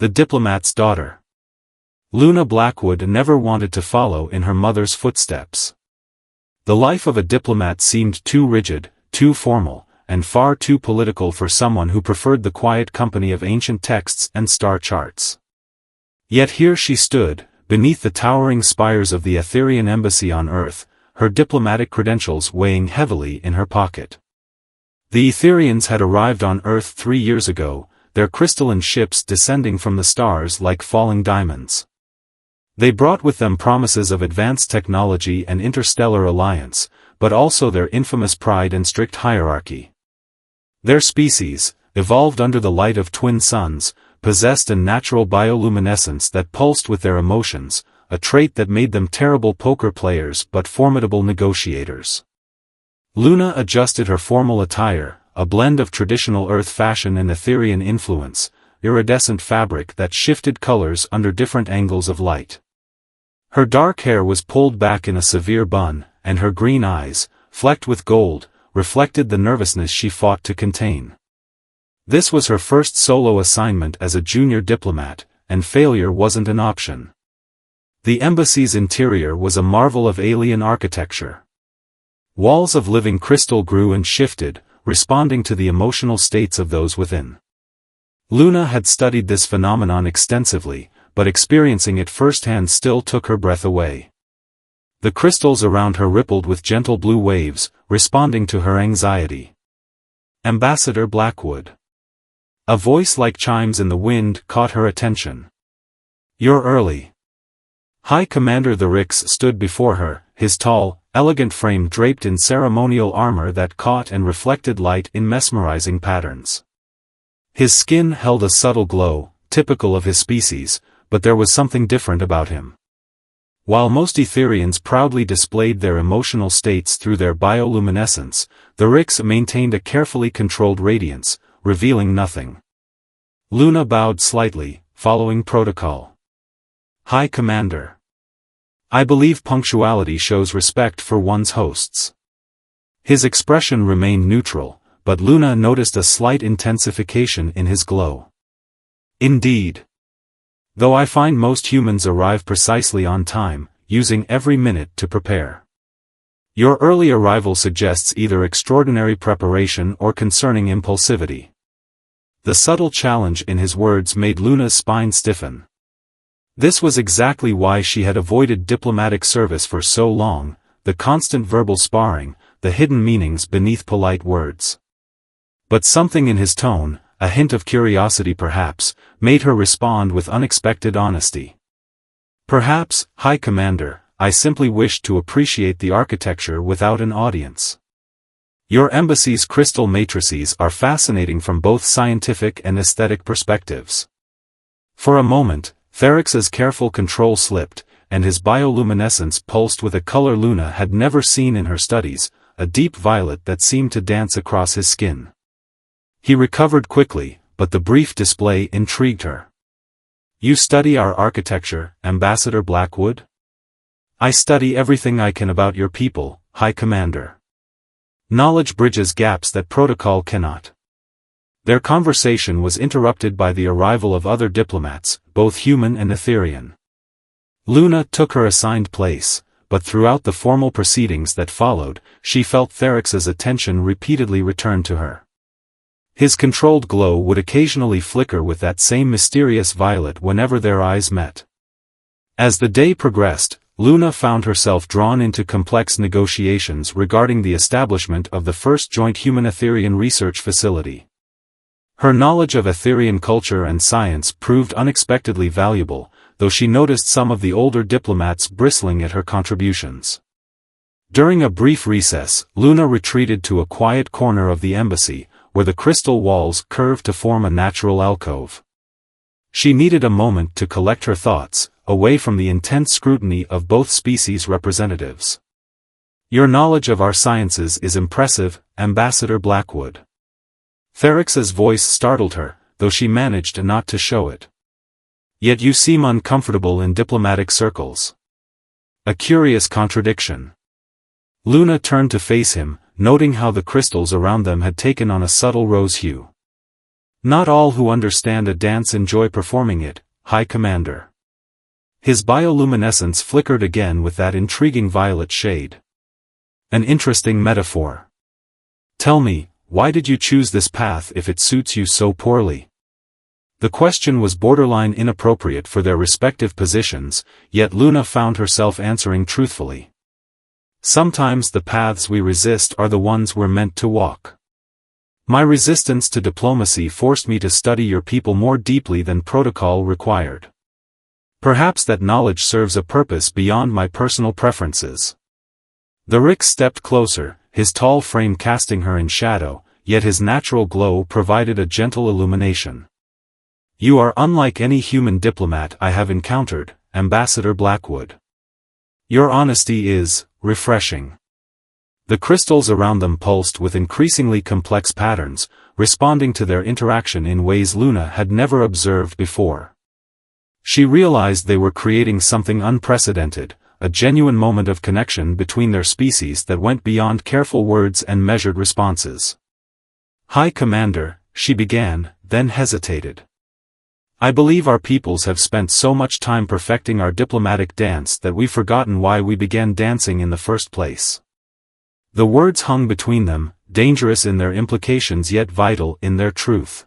The diplomat's daughter. Luna Blackwood never wanted to follow in her mother's footsteps. The life of a diplomat seemed too rigid, too formal, and far too political for someone who preferred the quiet company of ancient texts and star charts. Yet here she stood, beneath the towering spires of the Etherian embassy on Earth, her diplomatic credentials weighing heavily in her pocket. The Etherians had arrived on Earth 3 years ago, their crystalline ships descending from the stars like falling diamonds. They brought with them promises of advanced technology and interstellar alliance, but also their infamous pride and strict hierarchy. Their species, evolved under the light of twin suns, possessed a natural bioluminescence that pulsed with their emotions, a trait that made them terrible poker players but formidable negotiators. Luna adjusted her formal attire, a blend of traditional Earth fashion and Etherian influence, iridescent fabric that shifted colors under different angles of light. Her dark hair was pulled back in a severe bun, and her green eyes, flecked with gold, reflected the nervousness she fought to contain. This was her first solo assignment as a junior diplomat, and failure wasn't an option. The embassy's interior was a marvel of alien architecture. Walls of living crystal grew and shifted, responding to the emotional states of those within. Luna had studied this phenomenon extensively, but experiencing it firsthand still took her breath away. The crystals around her rippled with gentle blue waves, responding to her anxiety. Ambassador Blackwood. A voice like chimes in the wind caught her attention. You're early. High Commander the Rix stood before her, his tall, elegant frame draped in ceremonial armor that caught and reflected light in mesmerizing patterns. His skin held a subtle glow, typical of his species, but there was something different about him. While most Etherians proudly displayed their emotional states through their bioluminescence, the Rix maintained a carefully controlled radiance, revealing nothing. Luna bowed slightly, following protocol. High Commander. I believe punctuality shows respect for one's hosts. His expression remained neutral, but Luna noticed a slight intensification in his glow. Indeed. Though I find most humans arrive precisely on time, using every minute to prepare. Your early arrival suggests either extraordinary preparation or concerning impulsivity. The subtle challenge in his words made Luna's spine stiffen. This was exactly why she had avoided diplomatic service for so long, the constant verbal sparring, the hidden meanings beneath polite words. But something in his tone, a hint of curiosity perhaps, made her respond with unexpected honesty. Perhaps, High Commander, I simply wished to appreciate the architecture without an audience. Your embassy's crystal matrices are fascinating from both scientific and aesthetic perspectives. For a moment, Therix's careful control slipped, and his bioluminescence pulsed with a color Luna had never seen in her studies, a deep violet that seemed to dance across his skin. He recovered quickly, but the brief display intrigued her. You study our architecture, Ambassador Blackwood? I study everything I can about your people, High Commander. Knowledge bridges gaps that protocol cannot. Their conversation was interrupted by the arrival of other diplomats, both human and Etherian. Luna took her assigned place, but throughout the formal proceedings that followed, she felt Therix's attention repeatedly return to her. His controlled glow would occasionally flicker with that same mysterious violet whenever their eyes met. As the day progressed, Luna found herself drawn into complex negotiations regarding the establishment of the first joint human-Etherian research facility. Her knowledge of Etherian culture and science proved unexpectedly valuable, though she noticed some of the older diplomats bristling at her contributions. During a brief recess, Luna retreated to a quiet corner of the embassy, where the crystal walls curved to form a natural alcove. She needed a moment to collect her thoughts, away from the intense scrutiny of both species representatives. Your knowledge of our sciences is impressive, Ambassador Blackwood. Therix's voice startled her, though she managed not to show it. Yet you seem uncomfortable in diplomatic circles. A curious contradiction. Luna turned to face him, noting how the crystals around them had taken on a subtle rose hue. Not all who understand a dance enjoy performing it, High Commander. His bioluminescence flickered again with that intriguing violet shade. An interesting metaphor. Tell me, why did you choose this path if it suits you so poorly? The question was borderline inappropriate for their respective positions, yet Luna found herself answering truthfully. Sometimes the paths we resist are the ones we're meant to walk. My resistance to diplomacy forced me to study your people more deeply than protocol required. Perhaps that knowledge serves a purpose beyond my personal preferences. The Rick stepped closer, his tall frame casting her in shadow, yet his natural glow provided a gentle illumination. You are unlike any human diplomat I have encountered, Ambassador Blackwood. Your honesty is refreshing. The crystals around them pulsed with increasingly complex patterns, responding to their interaction in ways Luna had never observed before. She realized they were creating something unprecedented, a genuine moment of connection between their species that went beyond careful words and measured responses. High Commander, she began, then hesitated. I believe our peoples have spent so much time perfecting our diplomatic dance that we've forgotten why we began dancing in the first place. The words hung between them, dangerous in their implications yet vital in their truth.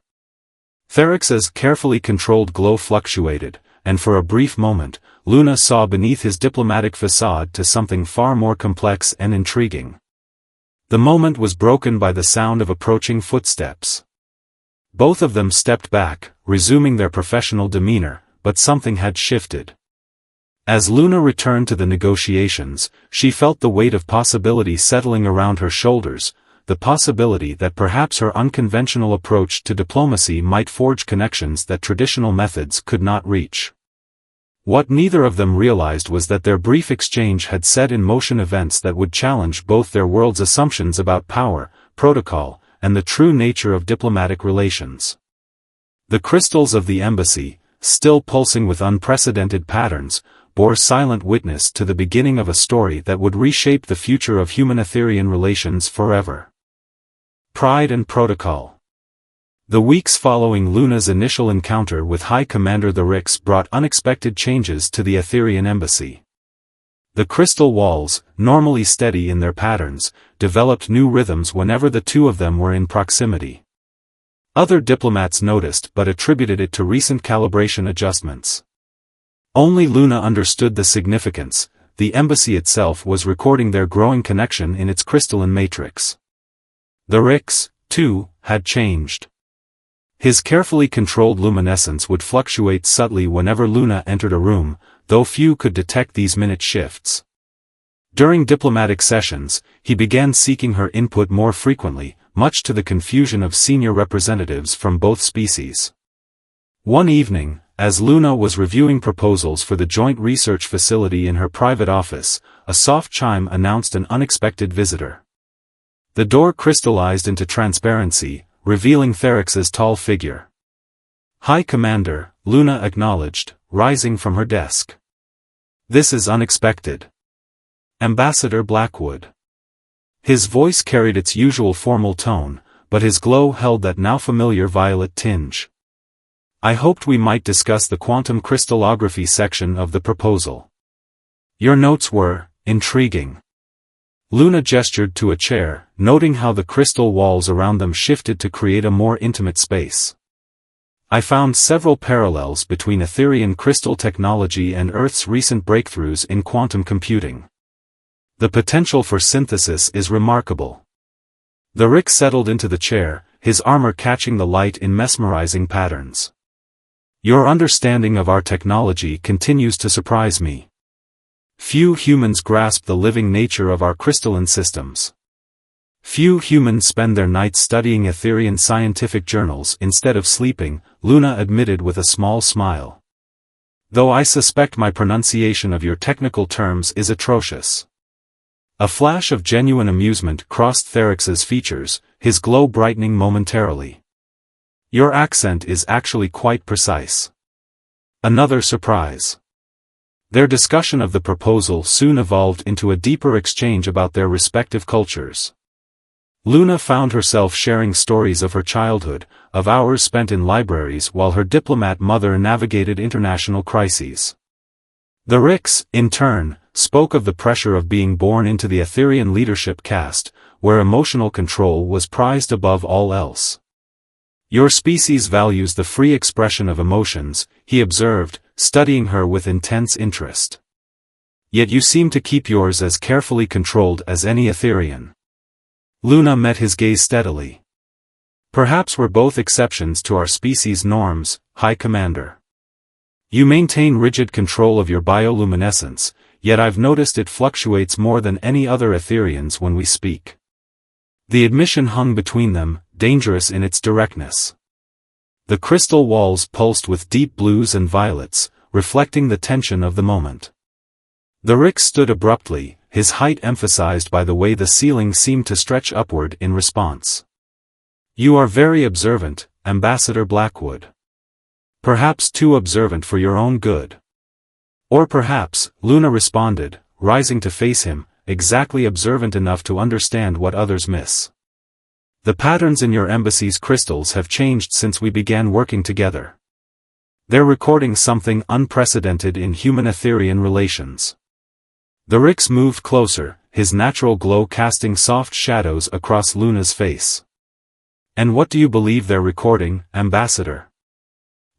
Therix's carefully controlled glow fluctuated, and for a brief moment, Luna saw beneath his diplomatic facade to something far more complex and intriguing. The moment was broken by the sound of approaching footsteps. Both of them stepped back, resuming their professional demeanor, but something had shifted. As Luna returned to the negotiations, she felt the weight of possibility settling around her shoulders, the possibility that perhaps her unconventional approach to diplomacy might forge connections that traditional methods could not reach. What neither of them realized was that their brief exchange had set in motion events that would challenge both their world's assumptions about power, protocol, and the true nature of diplomatic relations. The crystals of the embassy, still pulsing with unprecedented patterns, bore silent witness to the beginning of a story that would reshape the future of human-Etherian relations forever. Pride and Protocol. The weeks following Luna's initial encounter with High Commander the Rix brought unexpected changes to the Etherian embassy. The crystal walls, normally steady in their patterns, developed new rhythms whenever the two of them were in proximity. Other diplomats noticed but attributed it to recent calibration adjustments. Only Luna understood the significance. The embassy itself was recording their growing connection in its crystalline matrix. The Rix, too, had changed. His carefully controlled luminescence would fluctuate subtly whenever Luna entered a room, though few could detect these minute shifts. During diplomatic sessions, he began seeking her input more frequently, much to the confusion of senior representatives from both species. One evening, as Luna was reviewing proposals for the joint research facility in her private office, a soft chime announced an unexpected visitor. The door crystallized into transparency, revealing Therix's tall figure. High Commander, Luna acknowledged, rising from her desk. This is unexpected. Ambassador Blackwood. His voice carried its usual formal tone, but his glow held that now familiar violet tinge. I hoped we might discuss the quantum crystallography section of the proposal. Your notes were intriguing. Luna gestured to a chair, noting how the crystal walls around them shifted to create a more intimate space. I found several parallels between Etherian crystal technology and Earth's recent breakthroughs in quantum computing. The potential for synthesis is remarkable. The Rick settled into the chair, his armor catching the light in mesmerizing patterns. Your understanding of our technology continues to surprise me. Few humans grasp the living nature of our crystalline systems. Few humans spend their nights studying Etherian scientific journals instead of sleeping, Luna admitted with a small smile. Though I suspect my pronunciation of your technical terms is atrocious. A flash of genuine amusement crossed Therix's features, his glow brightening momentarily. Your accent is actually quite precise. Another surprise. Their discussion of the proposal soon evolved into a deeper exchange about their respective cultures. Luna found herself sharing stories of her childhood, of hours spent in libraries while her diplomat mother navigated international crises. The Rix, in turn, spoke of the pressure of being born into the Etherian leadership caste, where emotional control was prized above all else. "Your species values the free expression of emotions," he observed, studying her with intense interest. "Yet you seem to keep yours as carefully controlled as any Etherian." Luna met his gaze steadily. "Perhaps we're both exceptions to our species' norms, High Commander. You maintain rigid control of your bioluminescence, yet I've noticed it fluctuates more than any other Etherians when we speak." The admission hung between them, dangerous in its directness. The crystal walls pulsed with deep blues and violets, reflecting the tension of the moment. The Rix stood abruptly, his height emphasized by the way the ceiling seemed to stretch upward in response. "You are very observant, Ambassador Blackwood. Perhaps too observant for your own good." "Or perhaps," Luna responded, rising to face him, "exactly observant enough to understand what others miss. The patterns in your embassy's crystals have changed since we began working together. They're recording something unprecedented in human-Etherian relations." The Rix moved closer, his natural glow casting soft shadows across Luna's face. "And what do you believe they're recording, Ambassador?"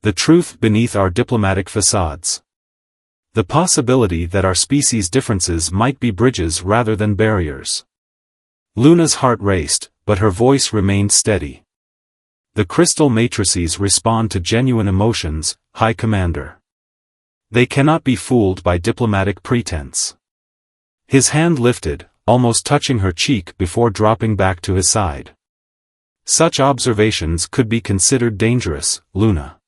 "The truth beneath our diplomatic facades. The possibility that our species' differences might be bridges rather than barriers." Luna's heart raced, but her voice remained steady. "The crystal matrices respond to genuine emotions, High Commander. They cannot be fooled by diplomatic pretense." His hand lifted, almost touching her cheek before dropping back to his side. "Such observations could be considered dangerous, Luna."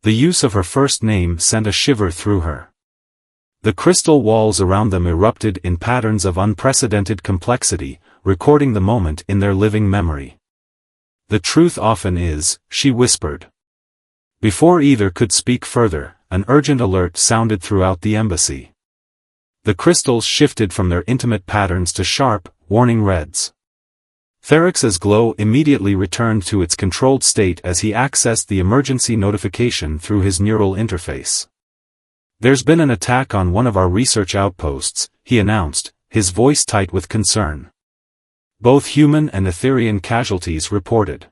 The use of her first name sent a shiver through her. The crystal walls around them erupted in patterns of unprecedented complexity, recording the moment in their living memory. "The truth often is," she whispered. Before either could speak further, an urgent alert sounded throughout the embassy. The crystals shifted from their intimate patterns to sharp, warning reds. Therix's glow immediately returned to its controlled state as he accessed the emergency notification through his neural interface. "There's been an attack on one of our research outposts," he announced, his voice tight with concern. "Both human and Etherian casualties reported."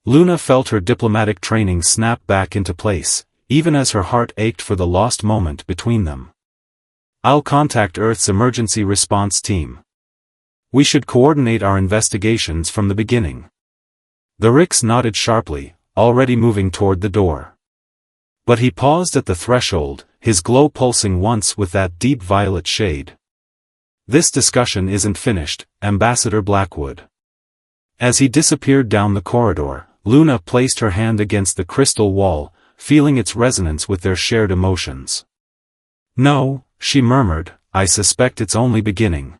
Luna felt her diplomatic training snap back into place, even as her heart ached for the lost moment between them. "I'll contact Earth's emergency response team. We should coordinate our investigations from the beginning." The Rix nodded sharply, already moving toward the door. But he paused at the threshold, his glow pulsing once with that deep violet shade. "This discussion isn't finished, Ambassador Blackwood." As he disappeared down the corridor, Luna placed her hand against the crystal wall, feeling its resonance with their shared emotions. "No," she murmured, "I suspect it's only beginning."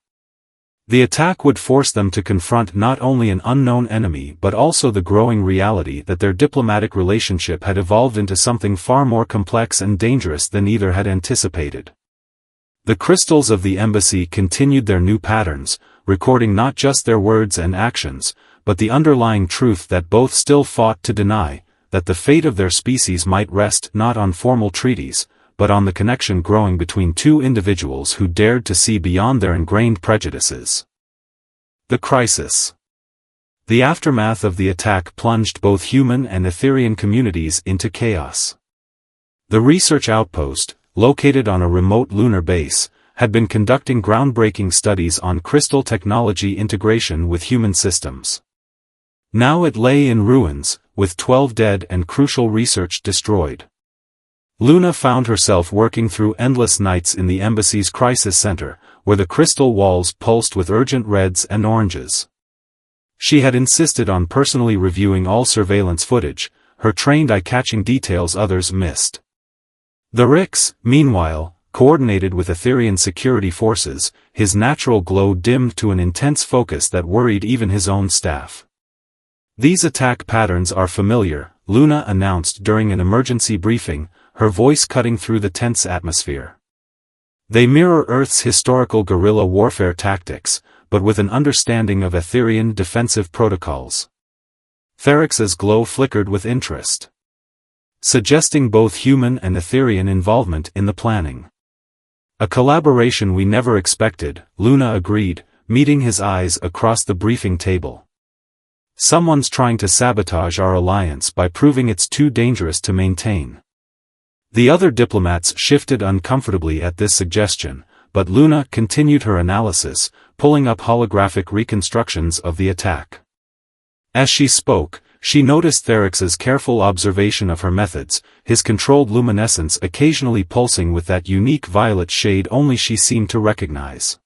The attack would force them to confront not only an unknown enemy but also the growing reality that their diplomatic relationship had evolved into something far more complex and dangerous than either had anticipated. The crystals of the embassy continued their new patterns, recording not just their words and actions, but the underlying truth that both still fought to deny, that the fate of their species might rest not on formal treaties, but on the connection growing between two individuals who dared to see beyond their ingrained prejudices. The crisis. The aftermath of the attack plunged both human and Etherian communities into chaos. The research outpost, located on a remote lunar base, had been conducting groundbreaking studies on crystal technology integration with human systems. Now it lay in ruins, with 12 dead and crucial research destroyed. Luna found herself working through endless nights in the embassy's crisis center, where the crystal walls pulsed with urgent reds and oranges. She had insisted on personally reviewing all surveillance footage, her trained eye catching details others missed. The Rix, meanwhile, coordinated with Etherian security forces, his natural glow dimmed to an intense focus that worried even his own staff. "These attack patterns are familiar," Luna announced during an emergency briefing, her voice cutting through the tense atmosphere. "They mirror Earth's historical guerrilla warfare tactics, but with an understanding of Etherian defensive protocols. Therix's glow flickered with interest, suggesting both human and Etherian involvement in the planning. A collaboration we never expected, Luna agreed, meeting his eyes across the briefing table. Someone's trying to sabotage our alliance by proving it's too dangerous to maintain. The other diplomats shifted uncomfortably at this suggestion, but Luna continued her analysis, pulling up holographic reconstructions of the attack. As she spoke, she noticed Therix's careful observation of her methods, his controlled luminescence occasionally pulsing with that unique violet shade only she seemed to recognize.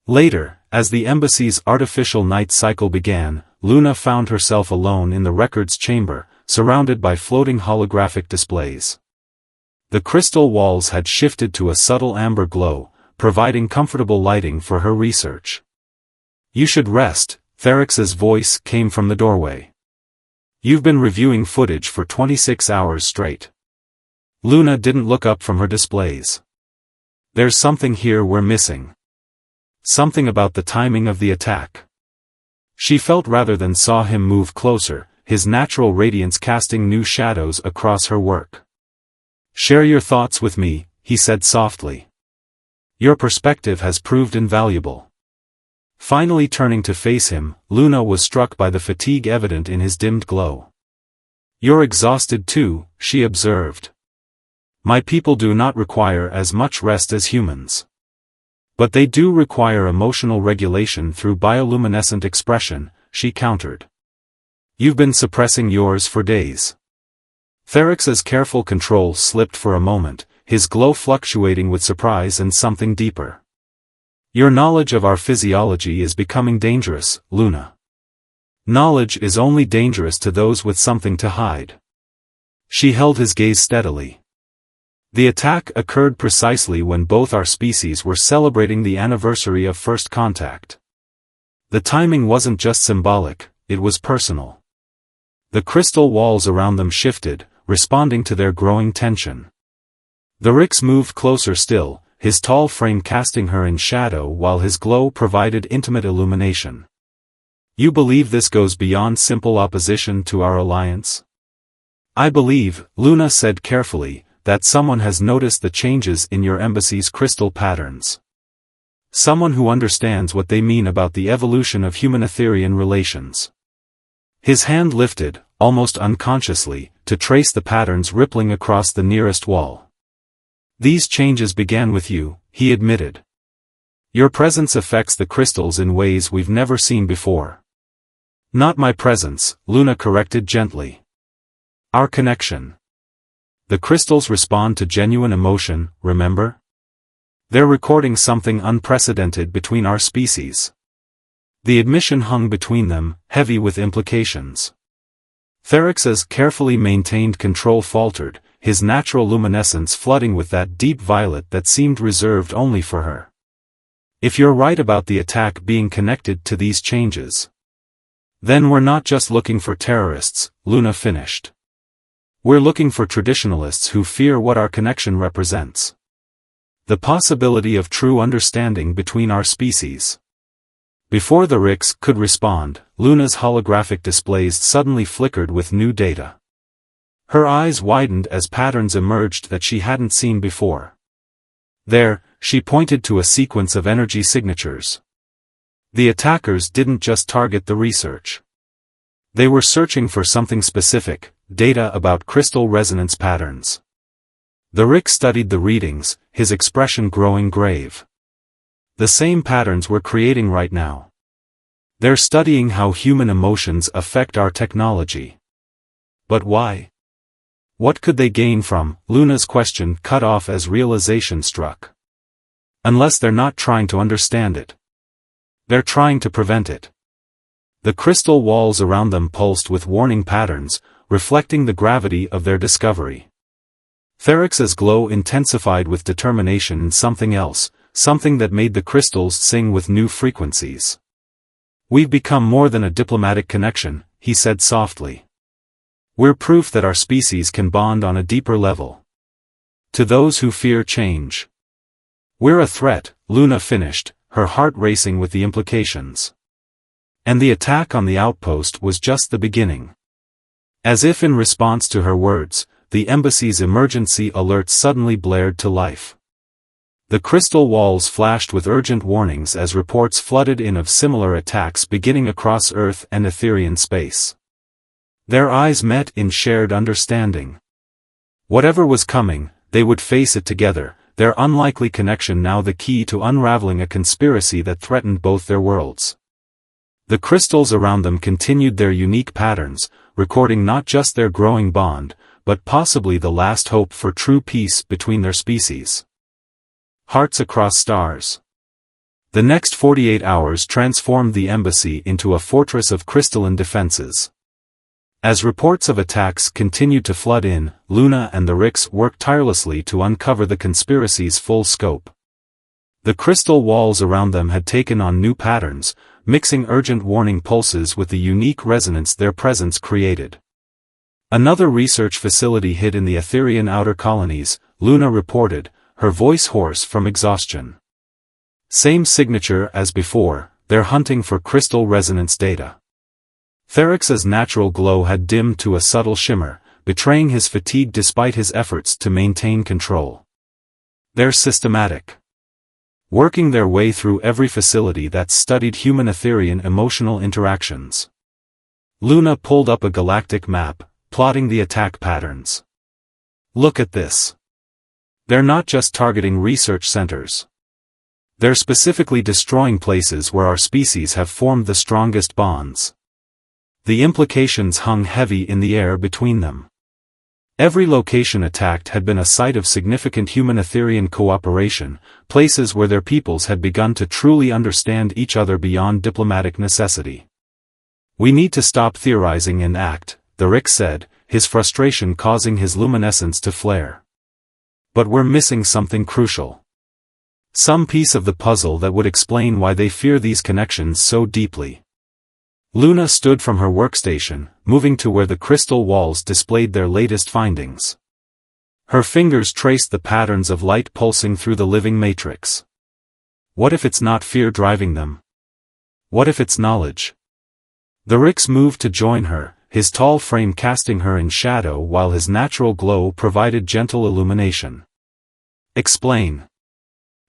Later, as the embassy's artificial night cycle began, Luna found herself alone in the records chamber, surrounded by floating holographic displays. The crystal walls had shifted to a subtle amber glow, providing comfortable lighting for her research. "You should rest," Therix's voice came from the doorway. "You've been reviewing footage for 26 hours straight." Luna didn't look up from her displays. "There's something here we're missing. Something about the timing of the attack." She felt rather than saw him move closer, his natural radiance casting new shadows across her work. "Share your thoughts with me," he said softly. "Your perspective has proved invaluable." Finally turning to face him, Luna was struck by the fatigue evident in his dimmed glow. "You're exhausted too," she observed. "My people do not require as much rest as humans. But they do require emotional regulation through bioluminescent expression," she countered. "You've been suppressing yours for days." Therix's careful control slipped for a moment, his glow fluctuating with surprise and something deeper. "Your knowledge of our physiology is becoming dangerous, Luna. Knowledge is only dangerous to those with something to hide." She held his gaze steadily. "The attack occurred precisely when both our species were celebrating the anniversary of first contact. The timing wasn't just symbolic, it was personal." The crystal walls around them shifted, responding to their growing tension. The Rix moved closer still, his tall frame casting her in shadow while his glow provided intimate illumination. "You believe this goes beyond simple opposition to our alliance?" "I believe," Luna said carefully, "that someone has noticed the changes in your embassy's crystal patterns. Someone who understands what they mean about the evolution of human-Etherian relations." His hand lifted, almost unconsciously, to trace the patterns rippling across the nearest wall. "These changes began with you," he admitted. "Your presence affects the crystals in ways we've never seen before." "Not my presence," Luna corrected gently. "Our connection. The crystals respond to genuine emotion, remember? They're recording something unprecedented between our species." The admission hung between them, heavy with implications. Therix's carefully maintained control faltered, his natural luminescence flooding with that deep violet that seemed reserved only for her. "If you're right about the attack being connected to these changes, then we're not just looking for terrorists," Luna finished. "We're looking for traditionalists who fear what our connection represents. The possibility of true understanding between our species." Before the Rix could respond, Luna's holographic displays suddenly flickered with new data. Her eyes widened as patterns emerged that she hadn't seen before. There, she pointed to a sequence of energy signatures. The attackers didn't just target the research. They were searching for something specific, data about crystal resonance patterns. The Rix studied the readings, his expression growing grave. "The same patterns we're creating right now. They're studying how human emotions affect our technology." "But why? What could they gain from?" Luna's question cut off as realization struck. "Unless they're not trying to understand it. They're trying to prevent it." The crystal walls around them pulsed with warning patterns, reflecting the gravity of their discovery. Therix's glow intensified with determination in something else, something that made the crystals sing with new frequencies. "We've become more than a diplomatic connection," he said softly. "We're proof that our species can bond on a deeper level. To those who fear change. We're a threat," Luna finished, her heart racing with the implications. And the attack on the outpost was just the beginning. As if in response to her words, the embassy's emergency alert suddenly blared to life. The crystal walls flashed with urgent warnings as reports flooded in of similar attacks beginning across Earth and Etherian space. Their eyes met in shared understanding. Whatever was coming, they would face it together, their unlikely connection now the key to unraveling a conspiracy that threatened both their worlds. The crystals around them continued their unique patterns, recording not just their growing bond, but possibly the last hope for true peace between their species. Hearts across stars. The next 48 hours transformed the embassy into a fortress of crystalline defenses. As reports of attacks continued to flood in, Luna and the Rix worked tirelessly to uncover the conspiracy's full scope. The crystal walls around them had taken on new patterns, mixing urgent warning pulses with the unique resonance their presence created. Another research facility hid in the Etherian outer colonies, Luna reported, her voice hoarse from exhaustion. Same signature as before, they're hunting for crystal resonance data. Therix's natural glow had dimmed to a subtle shimmer, betraying his fatigue despite his efforts to maintain control. They're systematic. Working their way through every facility that studied human-Etherian emotional interactions. Luna pulled up a galactic map, plotting the attack patterns. Look at this. They're not just targeting research centers. They're specifically destroying places where our species have formed the strongest bonds. The implications hung heavy in the air between them. Every location attacked had been a site of significant human-Etherian cooperation, places where their peoples had begun to truly understand each other beyond diplomatic necessity. We need to stop theorizing and act, the Rix said, his frustration causing his luminescence to flare. But we're missing something crucial. Some piece of the puzzle that would explain why they fear these connections so deeply. Luna stood from her workstation, moving to where the crystal walls displayed their latest findings. Her fingers traced the patterns of light pulsing through the living matrix. What if it's not fear driving them? What if it's knowledge? The Rix moved to join her, his tall frame casting her in shadow while his natural glow provided gentle illumination. Explain.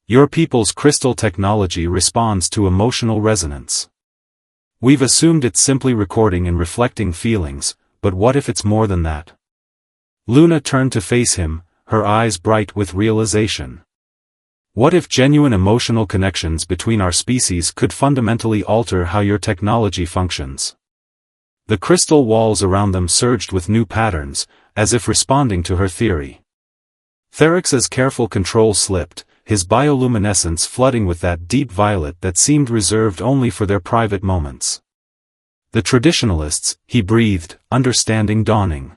Your people's crystal technology responds to emotional resonance. We've assumed it's simply recording and reflecting feelings, but what if it's more than that? Luna turned to face him, her eyes bright with realization. What if genuine emotional connections between our species could fundamentally alter how your technology functions? The crystal walls around them surged with new patterns, as if responding to her theory. Therix's careful control slipped, his bioluminescence flooding with that deep violet that seemed reserved only for their private moments. The traditionalists, he breathed, understanding dawning.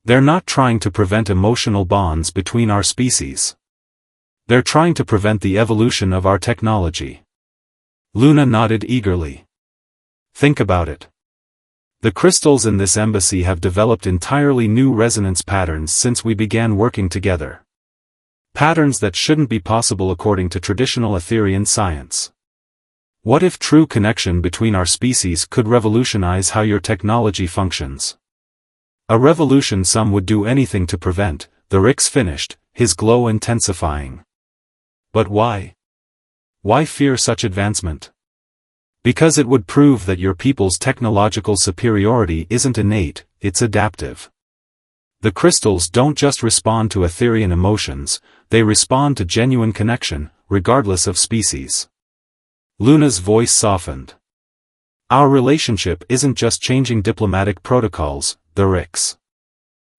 They're not trying to prevent emotional bonds between our species. They're trying to prevent the evolution of our technology. Luna nodded eagerly. Think about it. The crystals in this embassy have developed entirely new resonance patterns since we began working together. Patterns that shouldn't be possible according to traditional Etherian science. What if true connection between our species could revolutionize how your technology functions? A revolution some would do anything to prevent, the Rix finished, his glow intensifying. But why? Why fear such advancement? Because it would prove that your people's technological superiority isn't innate, it's adaptive. The crystals don't just respond to Etherian emotions, they respond to genuine connection, regardless of species. Luna's voice softened. Our relationship isn't just changing diplomatic protocols, the Rix.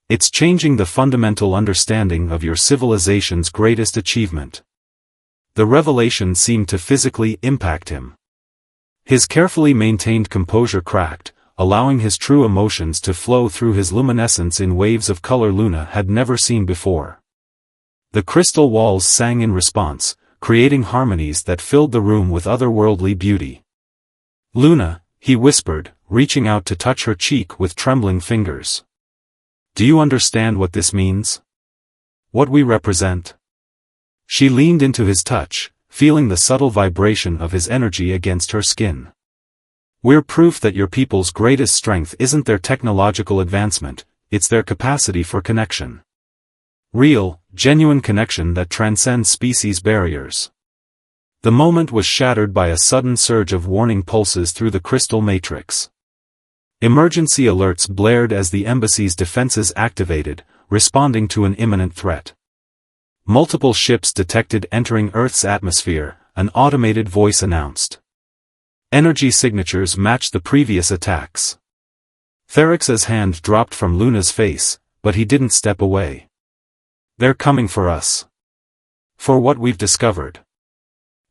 It's changing the fundamental understanding of your civilization's greatest achievement. The revelation seemed to physically impact him. His carefully maintained composure cracked, allowing his true emotions to flow through his luminescence in waves of color Luna had never seen before. The crystal walls sang in response, creating harmonies that filled the room with otherworldly beauty. Luna, he whispered, reaching out to touch her cheek with trembling fingers. Do you understand what this means? What we represent? She leaned into his touch, feeling the subtle vibration of his energy against her skin. "We're proof that your people's greatest strength isn't their technological advancement, it's their capacity for connection. Real, genuine connection that transcends species barriers." The moment was shattered by a sudden surge of warning pulses through the crystal matrix. Emergency alerts blared as the embassy's defenses activated, responding to an imminent threat. Multiple ships detected entering Earth's atmosphere, an automated voice announced. Energy signatures matched the previous attacks. Therix's hand dropped from Luna's face, but he didn't step away. "They're coming for us. For what we've discovered.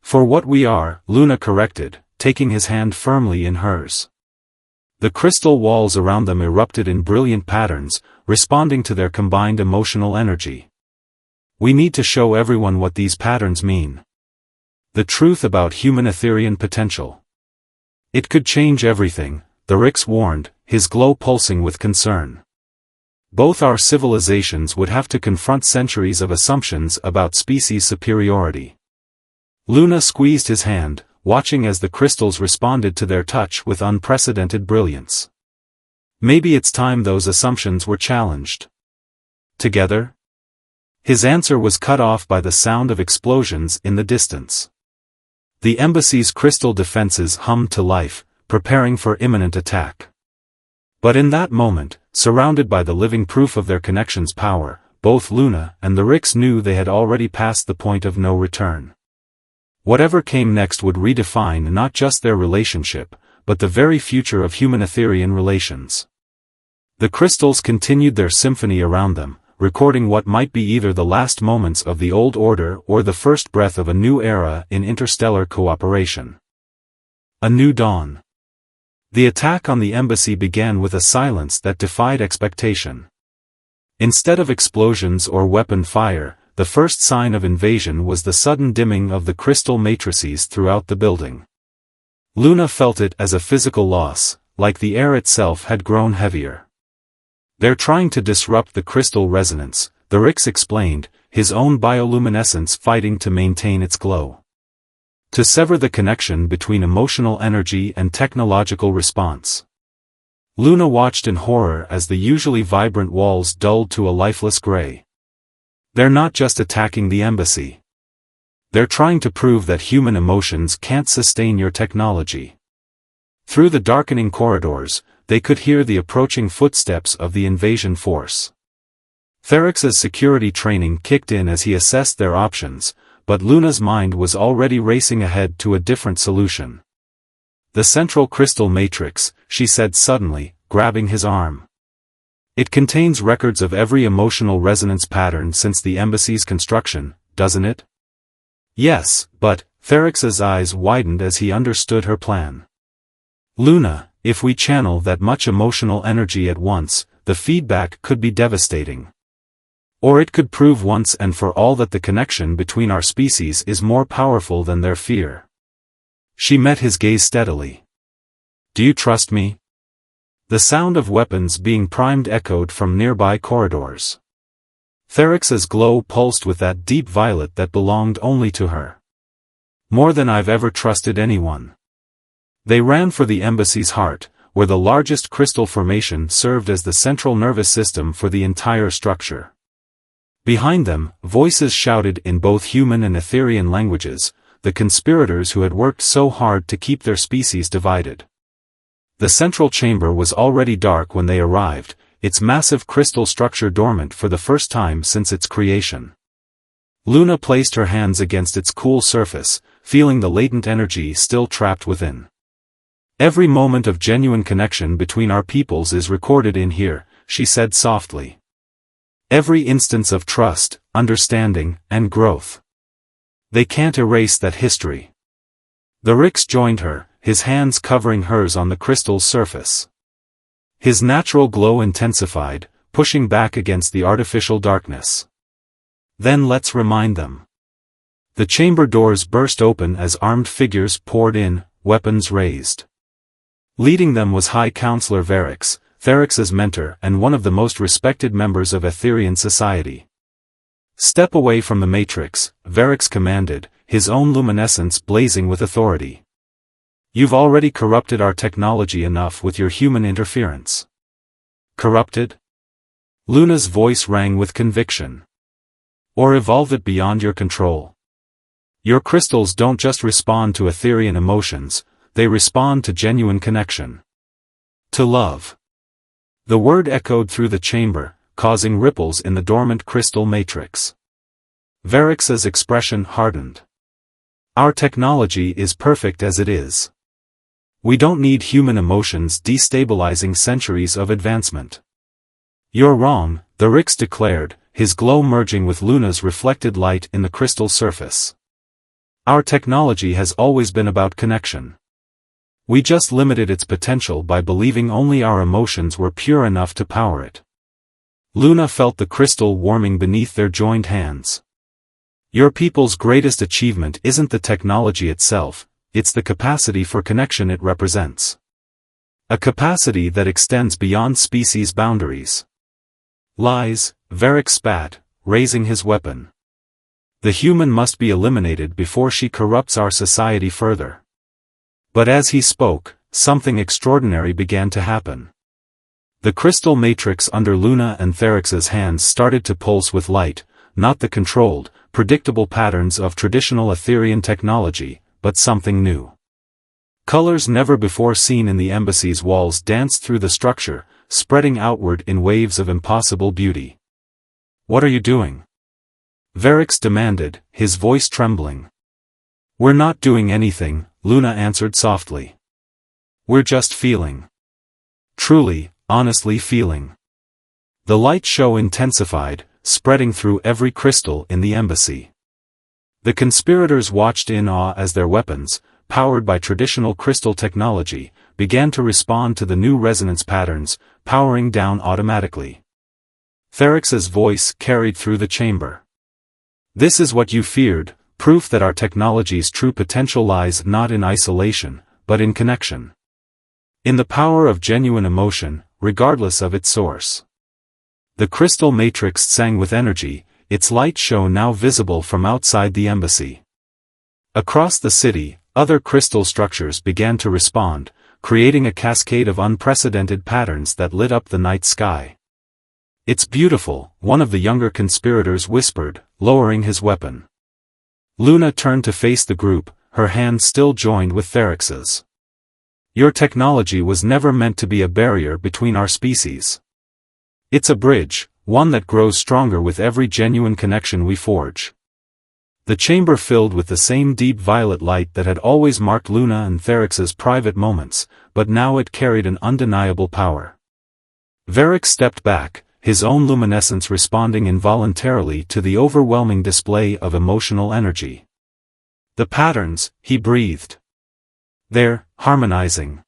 For what we are," Luna corrected, taking his hand firmly in hers. The crystal walls around them erupted in brilliant patterns, responding to their combined emotional energy. "We need to show everyone what these patterns mean. The truth about human Etherian potential. It could change everything," Therix warned, his glow pulsing with concern. "Both our civilizations would have to confront centuries of assumptions about species superiority." Luna squeezed his hand, watching as the crystals responded to their touch with unprecedented brilliance. "Maybe it's time those assumptions were challenged. Together?" His answer was cut off by the sound of explosions in the distance. The embassy's crystal defenses hummed to life, preparing for imminent attack. But in that moment, surrounded by the living proof of their connection's power, both Luna and Therix knew they had already passed the point of no return. Whatever came next would redefine not just their relationship, but the very future of human-Etherian relations. The crystals continued their symphony around them, recording what might be either the last moments of the old order or the first breath of a new era in interstellar cooperation. A new dawn. The attack on the embassy began with a silence that defied expectation. Instead of explosions or weapon fire, the first sign of invasion was the sudden dimming of the crystal matrices throughout the building. Luna felt it as a physical loss, like the air itself had grown heavier. "They're trying to disrupt the crystal resonance," Therix explained, his own bioluminescence fighting to maintain its glow. "To sever the connection between emotional energy and technological response." Luna watched in horror as the usually vibrant walls dulled to a lifeless gray. "They're not just attacking the embassy. They're trying to prove that human emotions can't sustain your technology." Through the darkening corridors, they could hear the approaching footsteps of the invasion force. Therix's security training kicked in as he assessed their options, but Luna's mind was already racing ahead to a different solution. "The central crystal matrix," she said suddenly, grabbing his arm. "It contains records of every emotional resonance pattern since the embassy's construction, doesn't it?" "Yes, but," Therix's eyes widened as he understood her plan. "Luna, if we channel that much emotional energy at once, the feedback could be devastating. Or it could prove once and for all that the connection between our species is more powerful than their fear." She met his gaze steadily. "Do you trust me?" The sound of weapons being primed echoed from nearby corridors. Therix's glow pulsed with that deep violet that belonged only to her. "More than I've ever trusted anyone." They ran for the embassy's heart, where the largest crystal formation served as the central nervous system for the entire structure. Behind them, voices shouted in both human and Etherian languages, the conspirators who had worked so hard to keep their species divided. The central chamber was already dark when they arrived, its massive crystal structure dormant for the first time since its creation. Luna placed her hands against its cool surface, feeling the latent energy still trapped within. "Every moment of genuine connection between our peoples is recorded in here," she said softly. "Every instance of trust, understanding, and growth. They can't erase that history." Therix joined her, his hands covering hers on the crystal's surface. His natural glow intensified, pushing back against the artificial darkness. "Then let's remind them." The chamber doors burst open as armed figures poured in, weapons raised. Leading them was High Counselor Varix, Therix's mentor and one of the most respected members of Etherian society. "Step away from the Matrix," Varix commanded, his own luminescence blazing with authority. "You've already corrupted our technology enough with your human interference." "Corrupted?" Luna's voice rang with conviction. "Or evolve it beyond your control? Your crystals don't just respond to ethereal emotions, they respond to genuine connection. To love." The word echoed through the chamber, causing ripples in the dormant crystal matrix. Varix's expression hardened. "Our technology is perfect as it is. We don't need human emotions destabilizing centuries of advancement." "You're wrong," the Rix declared, his glow merging with Luna's reflected light in the crystal surface. "Our technology has always been about connection. We just limited its potential by believing only our emotions were pure enough to power it." Luna felt the crystal warming beneath their joined hands. "Your people's greatest achievement isn't the technology itself, it's the capacity for connection it represents. A capacity that extends beyond species boundaries." "Lies," Varix spat, raising his weapon. "The human must be eliminated before she corrupts our society further." But as he spoke, something extraordinary began to happen. The crystal matrix under Luna and Therix's hands started to pulse with light, not the controlled, predictable patterns of traditional Etherean technology, but something new. Colors never before seen in the embassy's walls danced through the structure, spreading outward in waves of impossible beauty. "What are you doing?" Varix demanded, his voice trembling. "We're not doing anything," Luna answered softly. "We're just feeling. Truly, honestly feeling." The light show intensified, spreading through every crystal in the embassy. The conspirators watched in awe as their weapons, powered by traditional crystal technology, began to respond to the new resonance patterns, powering down automatically. Therix's voice carried through the chamber. "This is what you feared, proof that our technology's true potential lies not in isolation, but in connection. In the power of genuine emotion, regardless of its source." The crystal matrix sang with energy, its light show now visible from outside the embassy. Across the city, other crystal structures began to respond, creating a cascade of unprecedented patterns that lit up the night sky. "It's beautiful," one of the younger conspirators whispered, lowering his weapon. Luna turned to face the group, her hand still joined with Therix's. "Your technology was never meant to be a barrier between our species. It's a bridge, one that grows stronger with every genuine connection we forge." The chamber filled with the same deep violet light that had always marked Luna and Therix's private moments, but now it carried an undeniable power. Varix stepped back, his own luminescence responding involuntarily to the overwhelming display of emotional energy. "The patterns," he breathed. "They're harmonizing."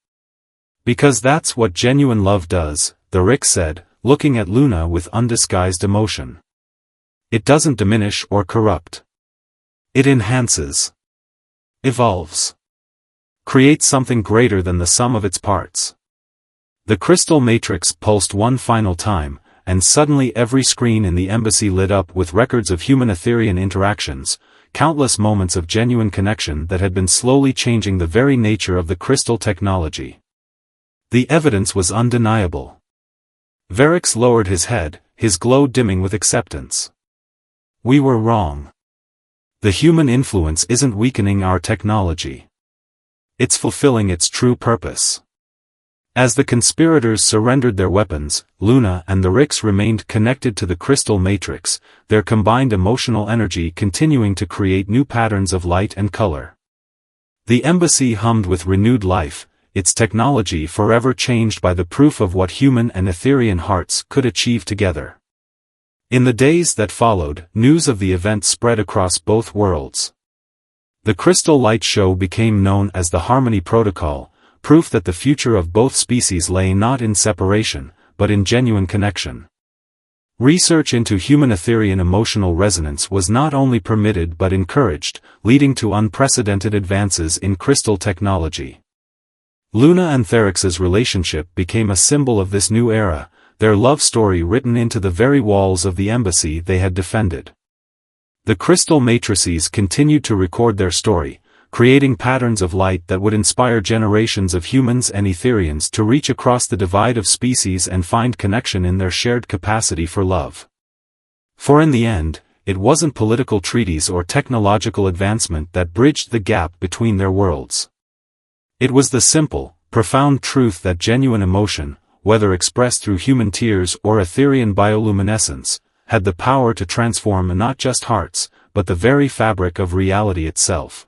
"Because that's what genuine love does," the Rick said, looking at Luna with undisguised emotion. "It doesn't diminish or corrupt. It enhances. Evolves. Creates something greater than the sum of its parts." The crystal matrix pulsed one final time, and suddenly every screen in the embassy lit up with records of human Etherean interactions, countless moments of genuine connection that had been slowly changing the very nature of the crystal technology. The evidence was undeniable. Varix lowered his head, his glow dimming with acceptance. "We were wrong. The human influence isn't weakening our technology. It's fulfilling its true purpose." As the conspirators surrendered their weapons, Luna and the Rix remained connected to the crystal matrix, their combined emotional energy continuing to create new patterns of light and color. The embassy hummed with renewed life, its technology forever changed by the proof of what human and Etherean hearts could achieve together. In the days that followed, news of the event spread across both worlds. The Crystal Light Show became known as the Harmony Protocol, proof that the future of both species lay not in separation, but in genuine connection. Research into human Etherean emotional resonance was not only permitted but encouraged, leading to unprecedented advances in crystal technology. Luna and Therix's relationship became a symbol of this new era, their love story written into the very walls of the embassy they had defended. The crystal matrices continued to record their story, creating patterns of light that would inspire generations of humans and Etherians to reach across the divide of species and find connection in their shared capacity for love. For in the end, it wasn't political treaties or technological advancement that bridged the gap between their worlds. It was the simple, profound truth that genuine emotion, whether expressed through human tears or Etherian bioluminescence, had the power to transform not just hearts, but the very fabric of reality itself.